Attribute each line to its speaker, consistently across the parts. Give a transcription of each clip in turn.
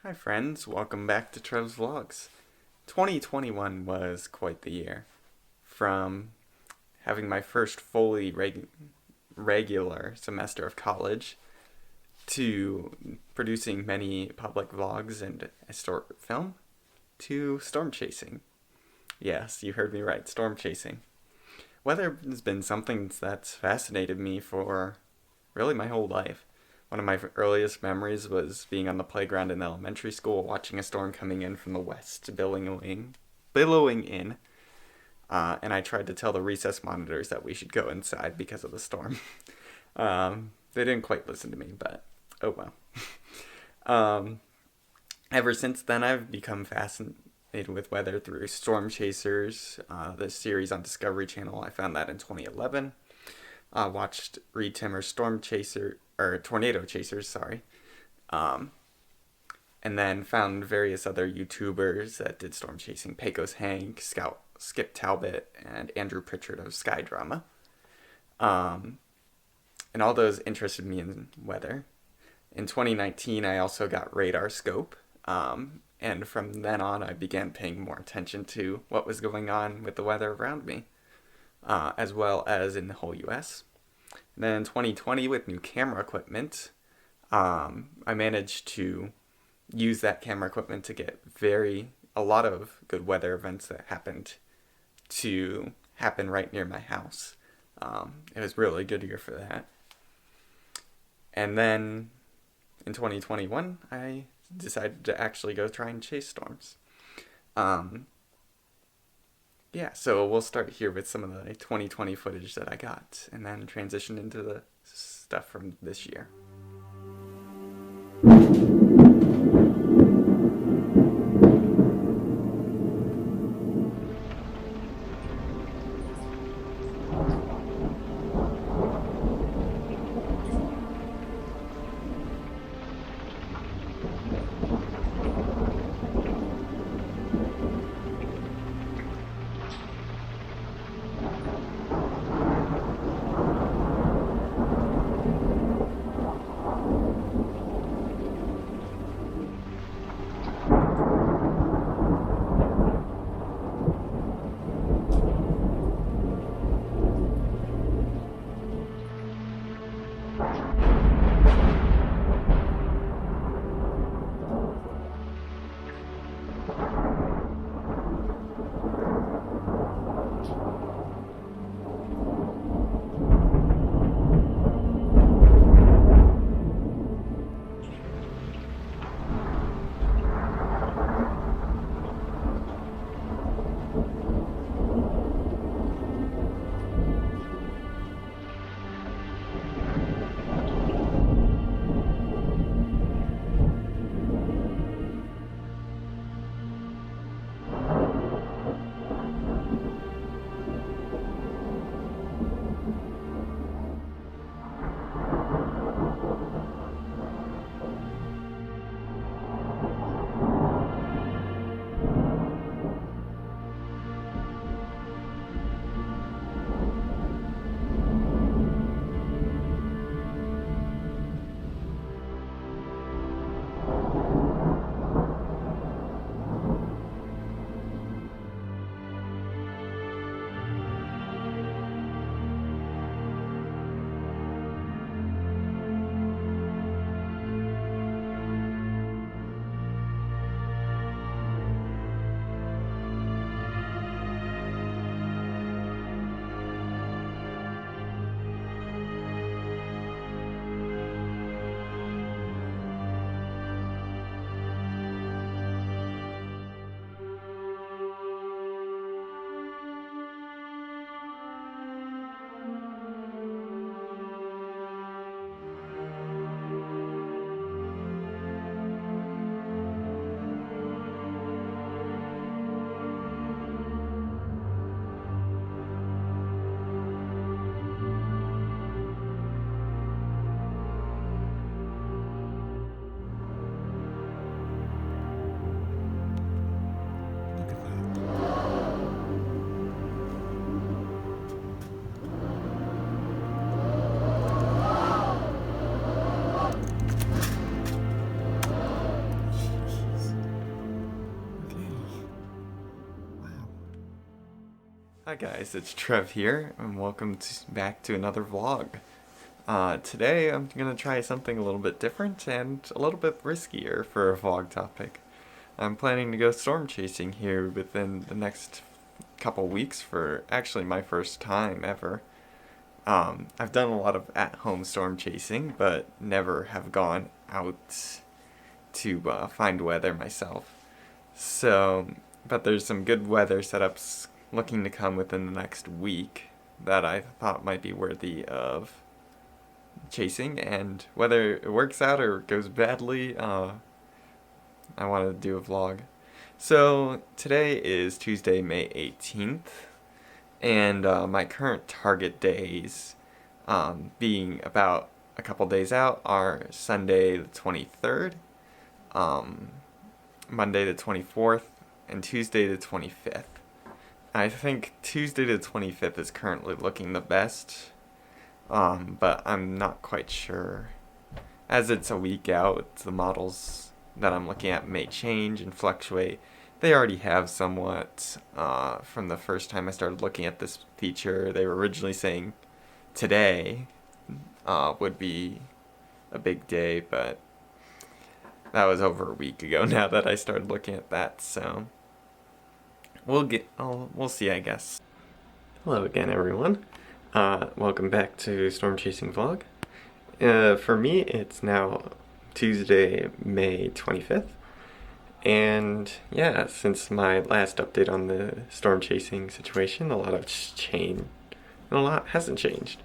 Speaker 1: Hi friends, welcome back to Trev's Vlogs. 2021 was quite the year. From having my first fully regular semester of college to producing many public vlogs and a short film to storm chasing. Yes, you heard me right, storm chasing. Weather has been something that's fascinated me for really my whole life. One of my earliest memories was being on the playground in elementary school, watching a storm coming in from the west, billowing in, and I tried to tell the recess monitors that we should go inside because of the storm. They didn't quite listen to me, but oh well. Um, Ever since then, I've become fascinated with weather through Storm Chasers, the series on Discovery Channel. I found that in 2011. Watched Reed Timmer's Tornado Chasers, sorry. Um, and then found various other YouTubers that did storm chasing: Pecos Hank, Skip Talbot, and Andrew Pritchard of Sky Drama. Um, and all those interested me in weather. In 2019, I also got Radar Scope, and from then on, I began paying more attention to what was going on with the weather around me, as well as in the whole US. And then in 2020, with new camera equipment, I managed to use that camera equipment to get a lot of good weather events that happened to happen right near my house. It was really good year for that. And then in 2021, I decided to actually go try and chase storms. Um, yeah, so we'll start here with some of the 2020 footage that I got, and then transition into the stuff from this year. Hi guys, it's Trev here, and welcome back to another vlog. Today I'm gonna try something a little bit different and a little bit riskier for a vlog topic. I'm planning to go storm chasing here within the next couple weeks for actually my first time ever. I've done a lot of at-home storm chasing, but never have gone out to find weather myself. But there's some good weather setups looking to come within the next week that I thought might be worthy of chasing, and whether it works out or goes badly, I wanted to do a vlog. So today is Tuesday, May 18th, and my current target days, being about a couple days out, are Sunday the 23rd, Monday the 24th, and Tuesday the 25th. I think Tuesday the 25th is currently looking the best, but I'm not quite sure. As it's a week out, the models that I'm looking at may change and fluctuate. They already have somewhat from the first time I started looking at this feature. They were originally saying today would be a big day, but that was over a week ago now that I started looking at that, so we'll see, I guess. Hello again, everyone. Welcome back to Storm Chasing Vlog. For me, it's now Tuesday, May 25th. And yeah, since my last update on the storm chasing situation, a lot has changed, and a lot hasn't changed.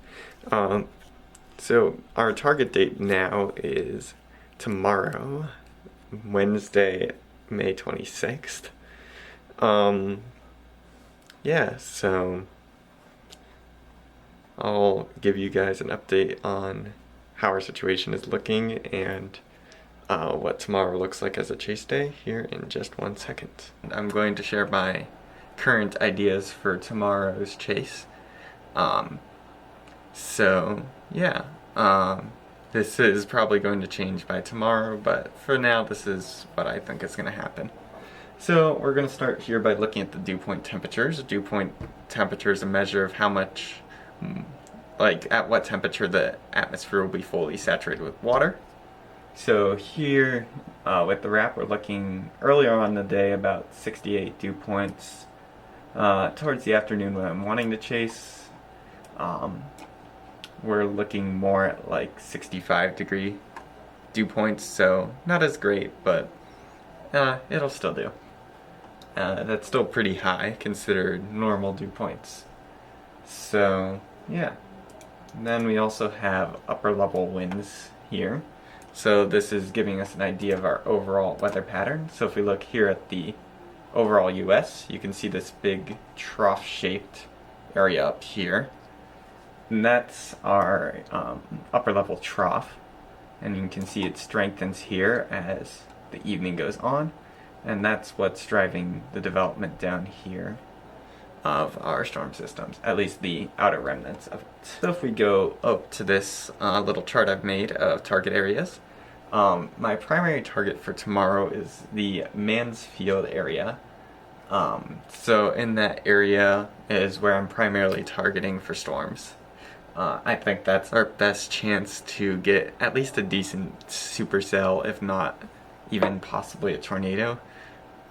Speaker 1: So our target date now is tomorrow, Wednesday, May 26th. Yeah, so I'll give you guys an update on how our situation is looking and what tomorrow looks like as a chase day here in just 1 second. I'm going to share my current ideas for tomorrow's chase. So yeah, this is probably going to change by tomorrow, but for now this is what I think is going to happen. So we're going to start here by looking at the dew point temperatures. Dew point temperature is a measure of how much, at what temperature the atmosphere will be fully saturated with water. So here, with the wrap, we're looking earlier on in the day about 68 dew points. Towards the afternoon when I'm wanting to chase, we're looking more at like 65 degree dew points, so not as great, but it'll still do. That's still pretty high considered normal dew points. So yeah. And then we also have upper level winds here. So this is giving us an idea of our overall weather pattern. So if we look here at the overall US, you can see this big trough shaped area up here. And that's our upper level trough. And you can see it strengthens here as the evening goes on. And that's what's driving the development down here of our storm systems, at least the outer remnants of it. So if we go up to this little chart I've made of target areas, my primary target for tomorrow is the Mansfield area. So in that area is where I'm primarily targeting for storms. I think that's our best chance to get at least a decent supercell, if not even possibly a tornado.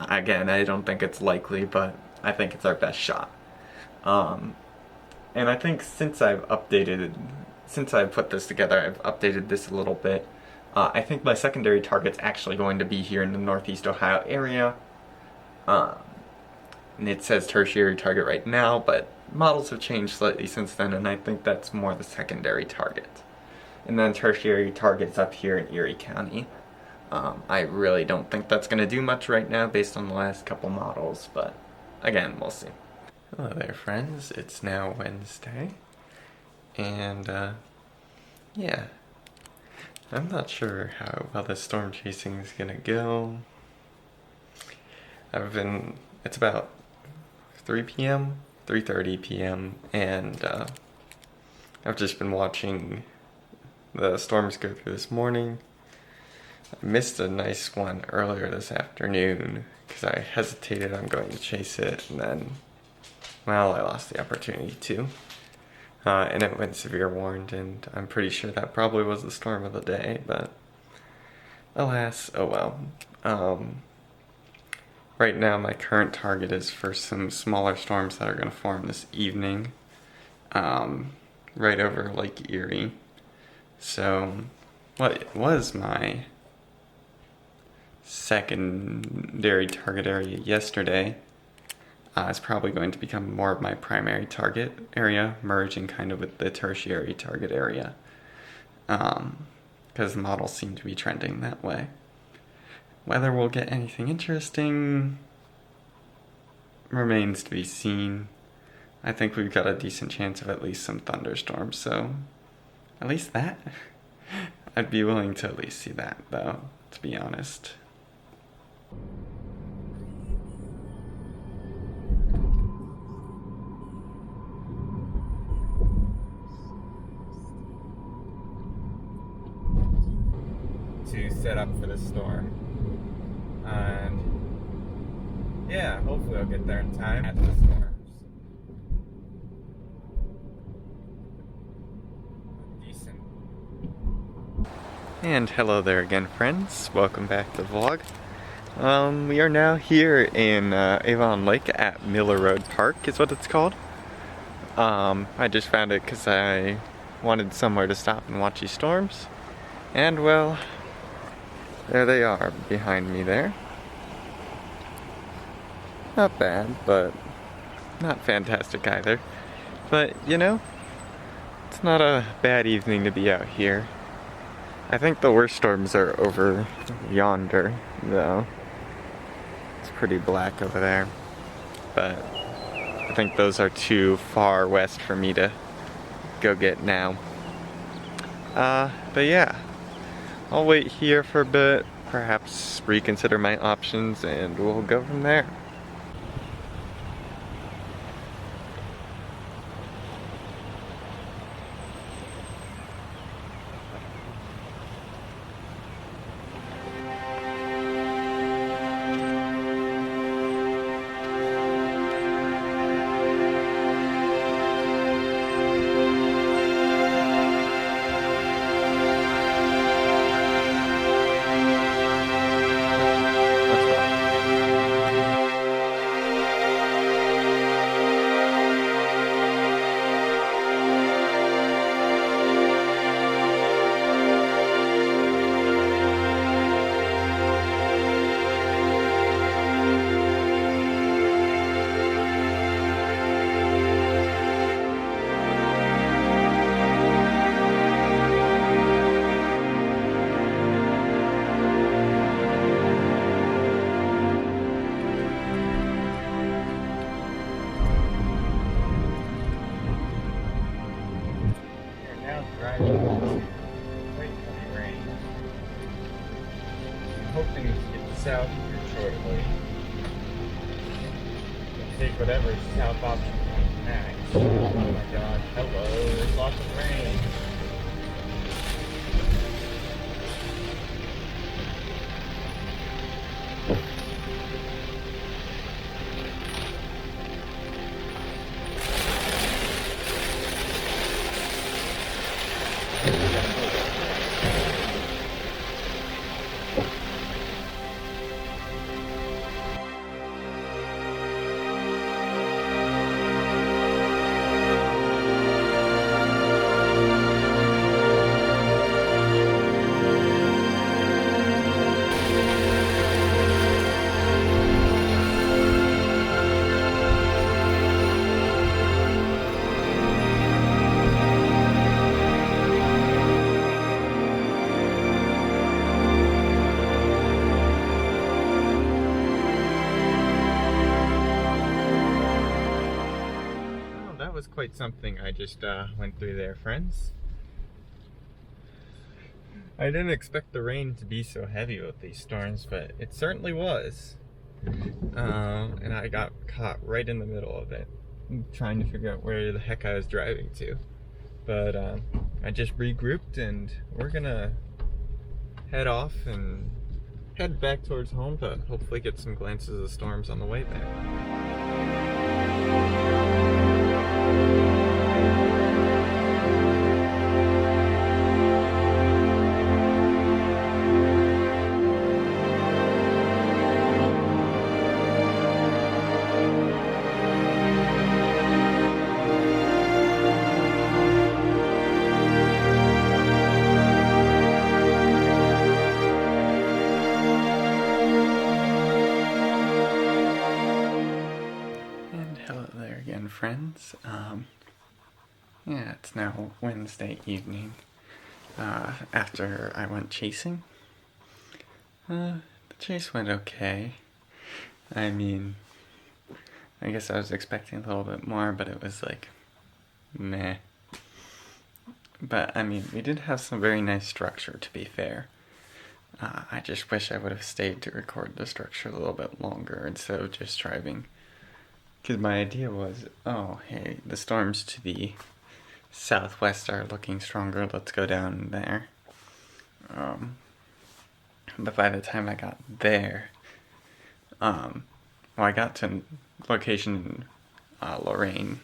Speaker 1: Again, I don't think it's likely, but I think it's our best shot. And I think since I've put this together, I've updated this a little bit. I think my secondary target's actually going to be here in the Northeast Ohio area. And it says tertiary target right now, but models have changed slightly since then, and I think that's more the secondary target. And then tertiary target's up here in Erie County. I really don't think that's going to do much right now based on the last couple models, but again, we'll see. Hello there, friends. It's now Wednesday, and yeah, I'm not sure how well the storm chasing is going to go. It's about 3 p.m., 3:30 p.m., and I've just been watching the storms go through this morning. I missed a nice one earlier this afternoon because I hesitated on going to chase it, and then well, I lost the opportunity to. And it went severe warned, and I'm pretty sure that probably was the storm of the day, but alas, oh well. Right now my current target is for some smaller storms that are going to form this evening, right over Lake Erie. So, what was my secondary target area yesterday is probably going to become more of my primary target area, merging kind of with the tertiary target area, because the models seem to be trending that way. Whether we'll get anything interesting remains to be seen. I think we've got a decent chance of at least some thunderstorms, so at least that. I'd be willing to at least see that, though, to be honest. To set up for the storm. And yeah, hopefully I'll get there in time at the storms. Decent. And hello there again, friends. Welcome back to the vlog. We are now here in Avon Lake at Miller Road Park is what it's called. I just found it because I wanted somewhere to stop and watch these storms. And well, there they are behind me there. Not bad, but not fantastic either. But, you know, it's not a bad evening to be out here. I think the worst storms are over yonder, though. It's pretty black over there. But I think those are too far west for me to go get now. But yeah. I'll wait here for a bit, perhaps reconsider my options, and we'll go from there. Hoping to get south here shortly. Take whatever south option comes next. Oh my god, hello, there's lots of rain. Was quite something I just went through there, friends. I didn't expect the rain to be so heavy with these storms, but it certainly was. And I got caught right in the middle of it, trying to figure out where the heck I was driving to. But I just regrouped, and we're gonna head off and head back towards home to hopefully get some glances of storms on the way back. Hello there again, friends. Yeah, it's now Wednesday evening, after I went chasing. The chase went okay. I mean, I guess I was expecting a little bit more, but it was like, meh. But, I mean, we did have some very nice structure, to be fair. I just wish I would have stayed to record the structure a little bit longer instead of just driving. Because my idea was, oh, hey, the storms to the southwest are looking stronger, let's go down there. But by the time I got there, I got to location in Lorraine,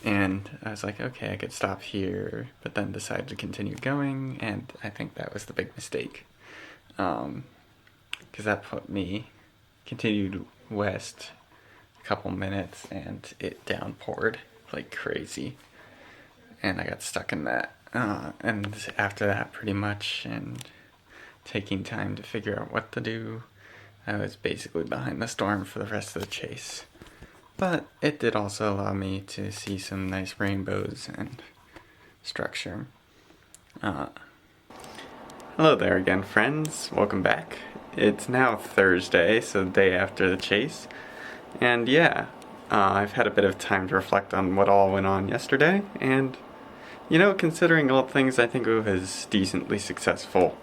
Speaker 1: and I was like, okay, I could stop here, but then decided to continue going, and I think that was the big mistake. Because that put me, continued west couple minutes and it downpoured like crazy, and I got stuck in that, and after that, pretty much, and taking time to figure out what to do, I was basically behind the storm for the rest of the chase. But it did also allow me to see some nice rainbows and structure. Hello there again, friends. Welcome back. It's now Thursday, so the day after the chase. And yeah, I've had a bit of time to reflect on what all went on yesterday, and, you know, considering all things, I think it was decently successful.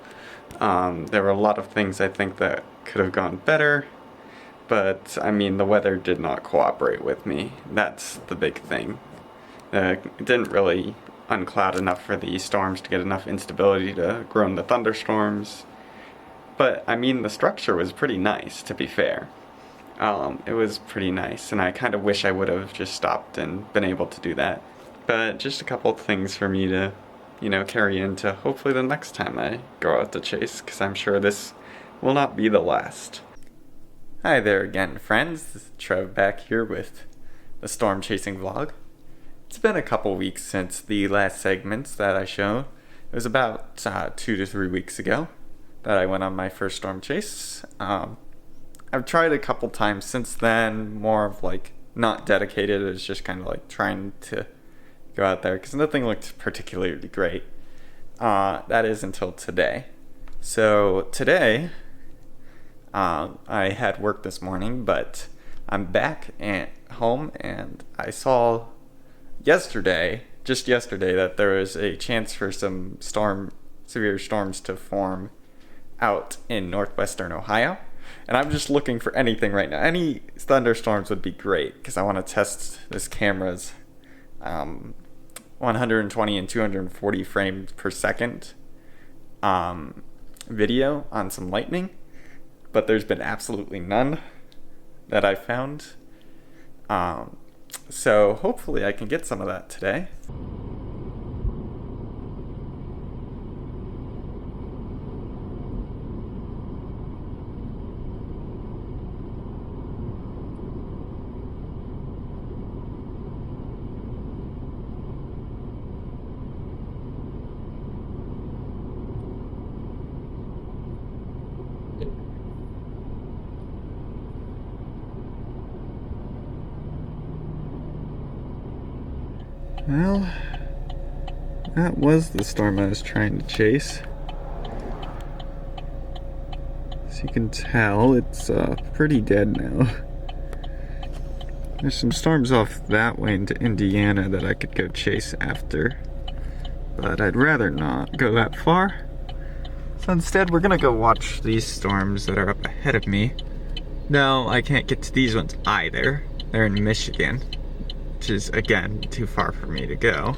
Speaker 1: There were a lot of things I think that could have gone better, but, I mean, the weather did not cooperate with me. That's the big thing. It didn't really uncloud enough for the storms to get enough instability to grow into thunderstorms, but, I mean, the structure was pretty nice, to be fair. It was pretty nice, and I kind of wish I would have just stopped and been able to do that. But just a couple of things for me to, you know, carry into hopefully the next time I go out to chase, because I'm sure this will not be the last. Hi there again, friends. This is Trev back here with the storm chasing vlog. It's been a couple weeks since the last segments that I showed. It was about 2 to 3 weeks ago that I went on my first storm chase. I've tried a couple times since then, more of like not dedicated, it was just kind of like trying to go out there because nothing looked particularly great. That is until today. So today, I had work this morning, but I'm back at home, and I saw just yesterday, that there was a chance for some severe storms to form out in northwestern Ohio. And I'm just looking for anything right now. Any thunderstorms would be great, because I want to test this camera's 120 and 240 frames per second video on some lightning. But there's been absolutely none that I found. So hopefully I can get some of that today. Well, that was the storm I was trying to chase. As you can tell, it's pretty dead now. There's some storms off that way into Indiana that I could go chase after, but I'd rather not go that far. So instead, we're gonna go watch these storms that are up ahead of me. No, I can't get to these ones either. They're in Michigan, which is, again, too far for me to go.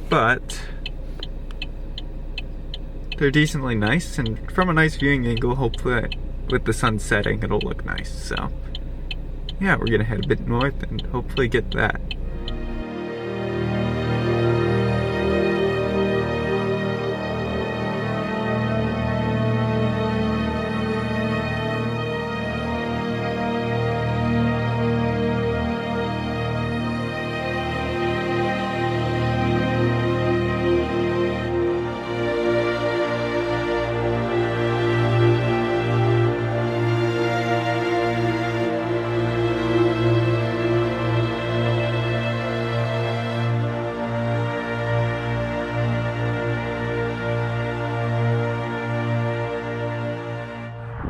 Speaker 1: But they're decently nice, and from a nice viewing angle, hopefully with the sun setting, it'll look nice. So yeah, we're gonna head a bit north and hopefully get that.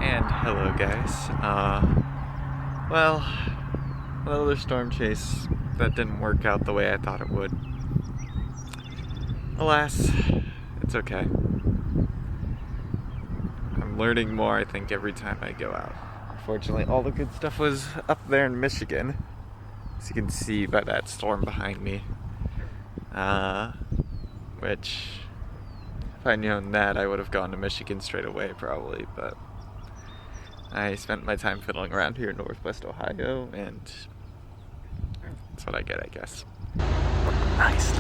Speaker 1: And hello guys, well, another storm chase that didn't work out the way I thought it would. Alas, it's okay. I'm learning more, I think, every time I go out. Unfortunately, all the good stuff was up there in Michigan, as you can see by that storm behind me. Which, if I'd known that, I would have gone to Michigan straight away probably, but I spent my time fiddling around here in Northwest Ohio, and that's what I get, I guess. Nice.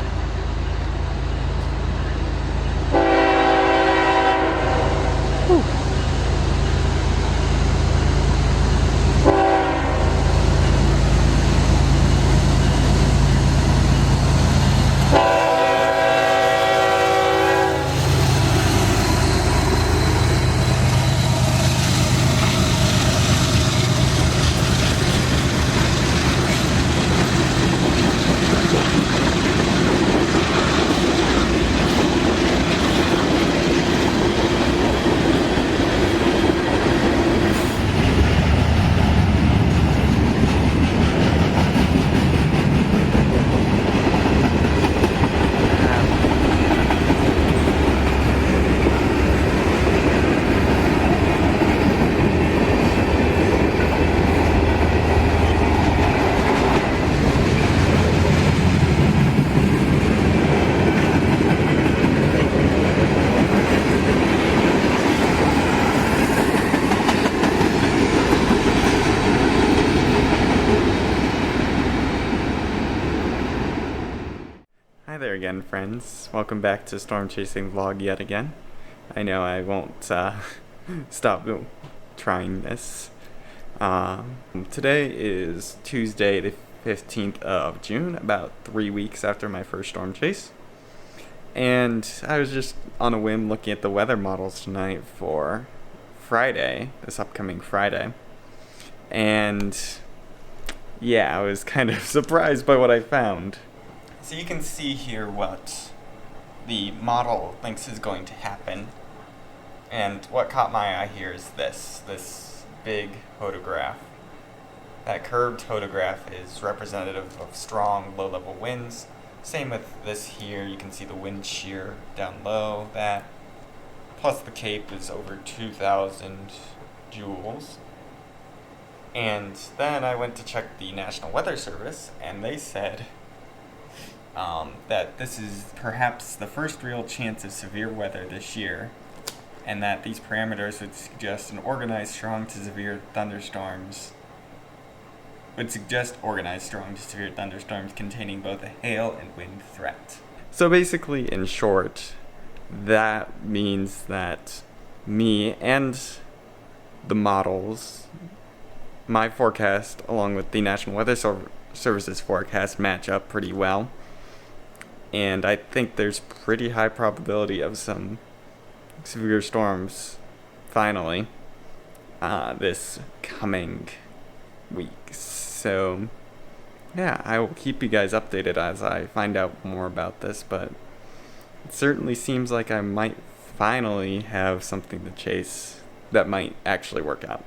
Speaker 1: Hi there again, friends. Welcome back to Storm Chasing Vlog yet again. I know I won't stop trying this. Today is Tuesday the 15th of June, about 3 weeks after my first storm chase. And I was just on a whim looking at the weather models tonight for Friday, this upcoming Friday. And yeah, I was kind of surprised by what I found. So you can see here what the model thinks is going to happen. And what caught my eye here is this big photograph. That curved photograph is representative of strong low-level winds. Same with this here, you can see the wind shear down low, that. Plus the cape is over 2,000 joules. And then I went to check the National Weather Service, and they said that this is perhaps the first real chance of severe weather this year, and that these parameters would suggest strong to severe thunderstorms containing both a hail and wind threat. So basically, in short, that means that me and the models, my forecast along with the National Weather Service's forecast match up pretty well. And I think there's pretty high probability of some severe storms finally this coming week. So yeah, I will keep you guys updated as I find out more about this, but it certainly seems like I might finally have something to chase that might actually work out.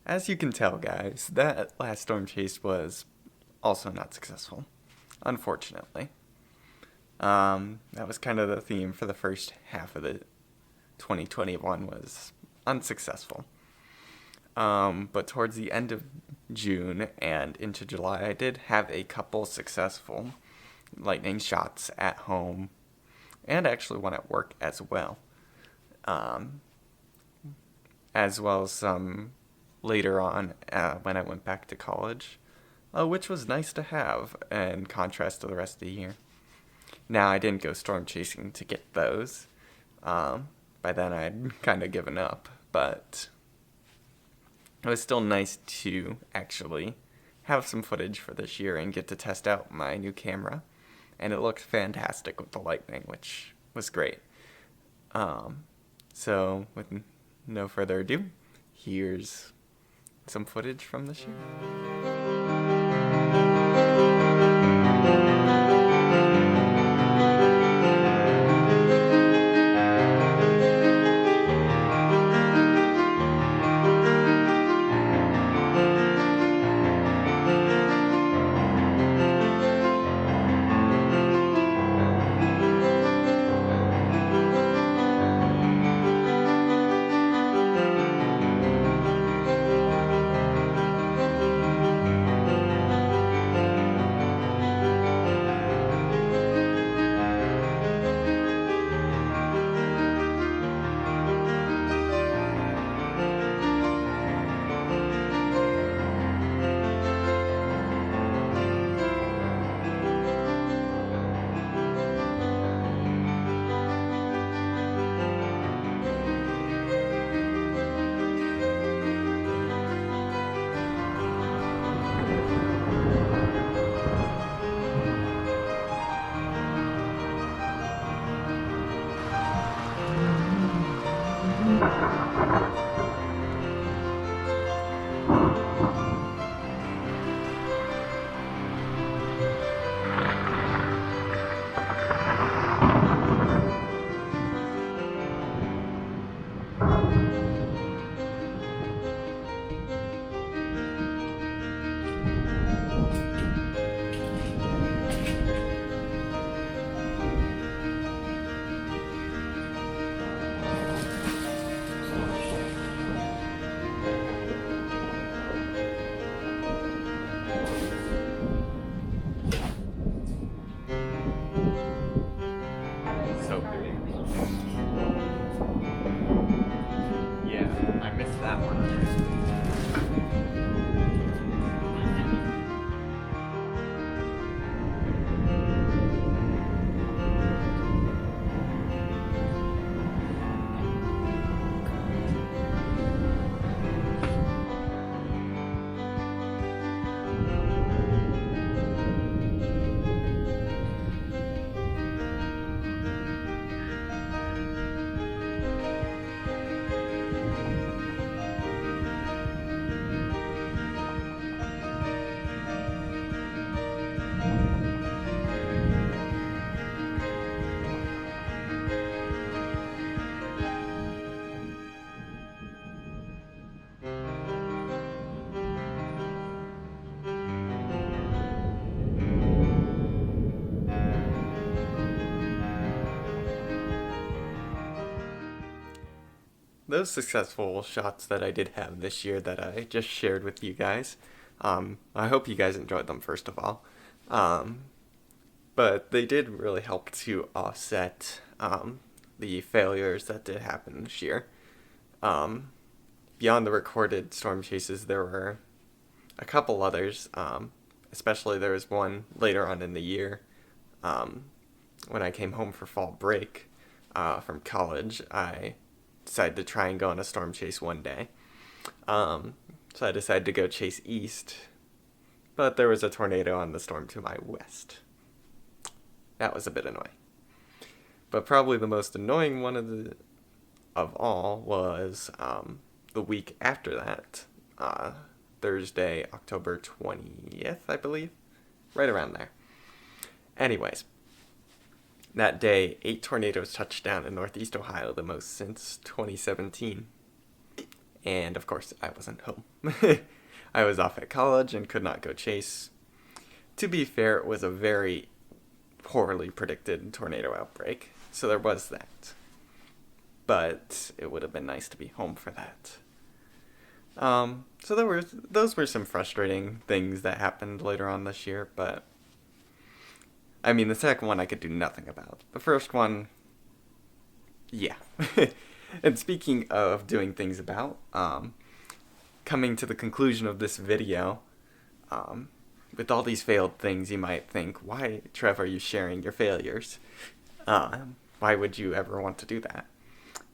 Speaker 1: As you can tell, guys, that last storm chase was also not successful, unfortunately. That was kind of the theme for the first half of the 2021 was unsuccessful. But towards the end of June and into July, I did have a couple successful lightning shots at home and actually one at work as well. as well as some later on when I went back to college, which was nice to have in contrast to the rest of the year. Now, I didn't go storm chasing to get those. By then, I'd kind of given up, but it was still nice to actually have some footage for this year and get to test out my new camera. And it looked fantastic with the lightning, which was great. So, with no further ado, here's some footage from this year. So good. Yeah, I missed that one. Those successful shots that I did have this year that I just shared with you guys, I hope you guys enjoyed them, first of all. Um, but they did really help to offset the failures that did happen this year. Um, Beyond the recorded storm chases, there were a couple others, especially there was one later on in the year um, when I came home for fall break from college. I decided to try and go on a storm chase one day. So I decided to go chase east, but there was a tornado on the storm to my west. That was a bit annoying. But probably the most annoying one of all was the week after that, Thursday, October 20th, I believe, right around there. Anyways, that day, 8 tornadoes touched down in northeast Ohio, the most since 2017. And of course, I wasn't home. I was off at college and could not go chase. To be fair, it was a very poorly predicted tornado outbreak, so there was that. But it would have been nice to be home for that. So those were some frustrating things that happened later on this year, but I mean, the second one I could do nothing about. The first one, yeah. And speaking of doing things about, coming to the conclusion of this video, um, with all these failed things, you might think, why, Trev, are you sharing your failures? Why would you ever want to do that?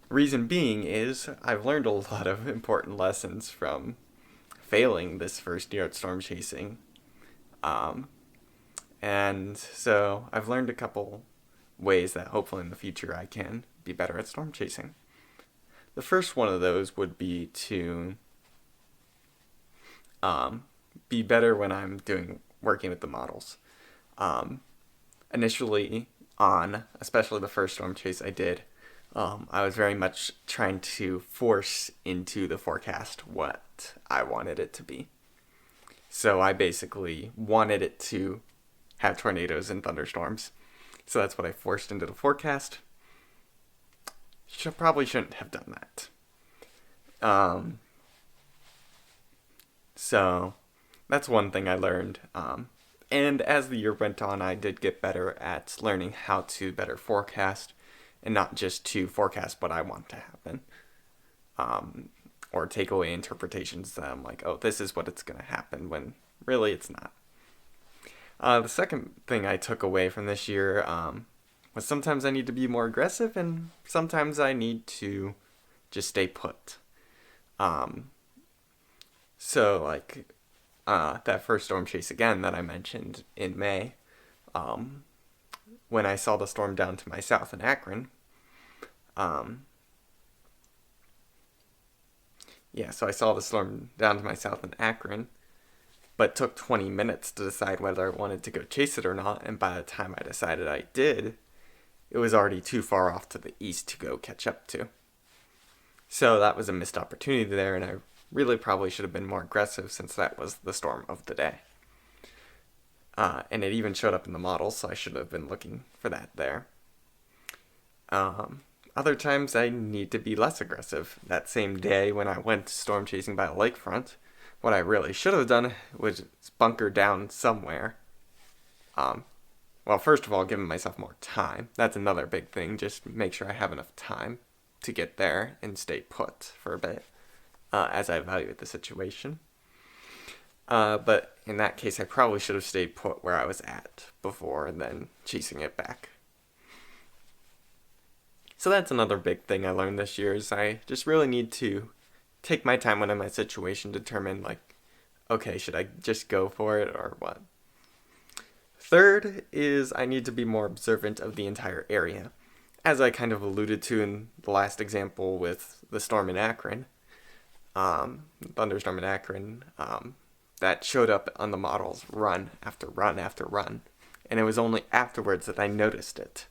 Speaker 1: Reason being is I've learned a lot of important lessons from failing this first year at storm chasing. Um, and so I've learned a couple ways that hopefully in the future I can be better at storm chasing. The first one of those would be to be better when I'm working with the models. Um, Initially on, especially the first storm chase I did, I was very much trying to force into the forecast what I wanted it to be. So I basically wanted it to have tornadoes and thunderstorms. So that's what I forced into the forecast. Probably shouldn't have done that. So that's one thing I learned. And as the year went on, I did get better at learning how to better forecast and not just to forecast what I want to happen. Or take away interpretations that I'm like, oh, this is what it's going to happen, when really it's not. The second thing I took away from this year was sometimes I need to be more aggressive and sometimes I need to just stay put. So, like, that first storm chase again that I mentioned in May, when I saw the storm down to my south in Akron, so I saw the storm down to my south in Akron, but took 20 minutes to decide whether I wanted to go chase it or not, and by the time I decided I did, it was already too far off to the east to go catch up to. So that was a missed opportunity there, and I really probably should have been more aggressive since that was the storm of the day. And it even showed up in the model, so I should have been looking for that there. Other times I need to be less aggressive. That same day when I went storm chasing by the lakefront, what I really should have done was bunker down somewhere. Well, first of all, giving myself more time. That's another big thing. Just make sure I have enough time to get there and stay put for a bit as I evaluate the situation. But in that case, I probably should have stayed put where I was at before and then chasing it back. So that's another big thing I learned this year is I just really need to take my time when I'm in my situation, determine like, okay, should I just go for it or what? Third is I need to be more observant of the entire area. As I kind of alluded to in the last example with the storm in Akron, thunderstorm in Akron, that showed up on the models run after run after run. And it was only afterwards that I noticed it,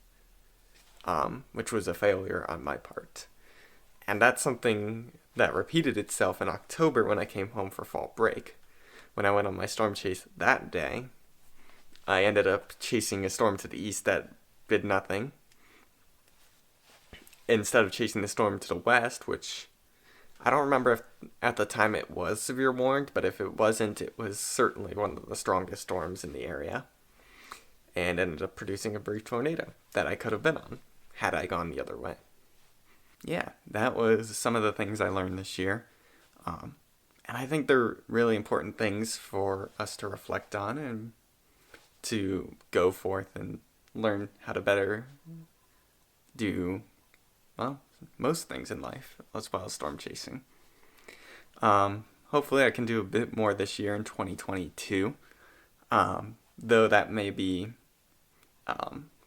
Speaker 1: which was a failure on my part. And that's something that repeated itself in October when I came home for fall break. When I went on my storm chase that day, I ended up chasing a storm to the east that did nothing, instead of chasing the storm to the west, which I don't remember if at the time it was severe warned, but if it wasn't, it was certainly one of the strongest storms in the area, and ended up producing a brief tornado that I could have been on had I gone the other way. Yeah, that was some of the things I learned this year. And I think they're really important things for us to reflect on and to go forth and learn how to better do, well, most things in life, as well as storm chasing. Hopefully I can do a bit more this year in 2022, though that may be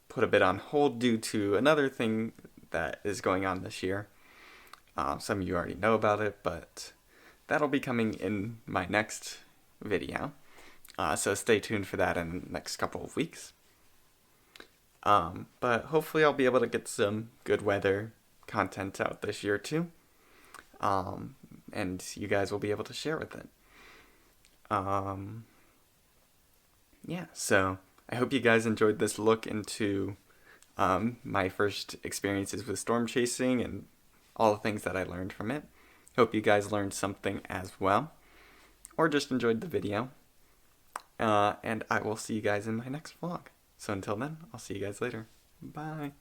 Speaker 1: put a bit on hold due to another thing that is going on this year. Some of you already know about it, but that'll be coming in my next video. So stay tuned for that in the next couple of weeks. But hopefully I'll be able to get some good weather content out this year too. And you guys will be able to share with it. So I hope you guys enjoyed this look into my first experiences with storm chasing and all the things that I learned from it. Hope you guys learned something as well, or just enjoyed the video. And I will see you guys in my next vlog. So until then, I'll see you guys later. Bye.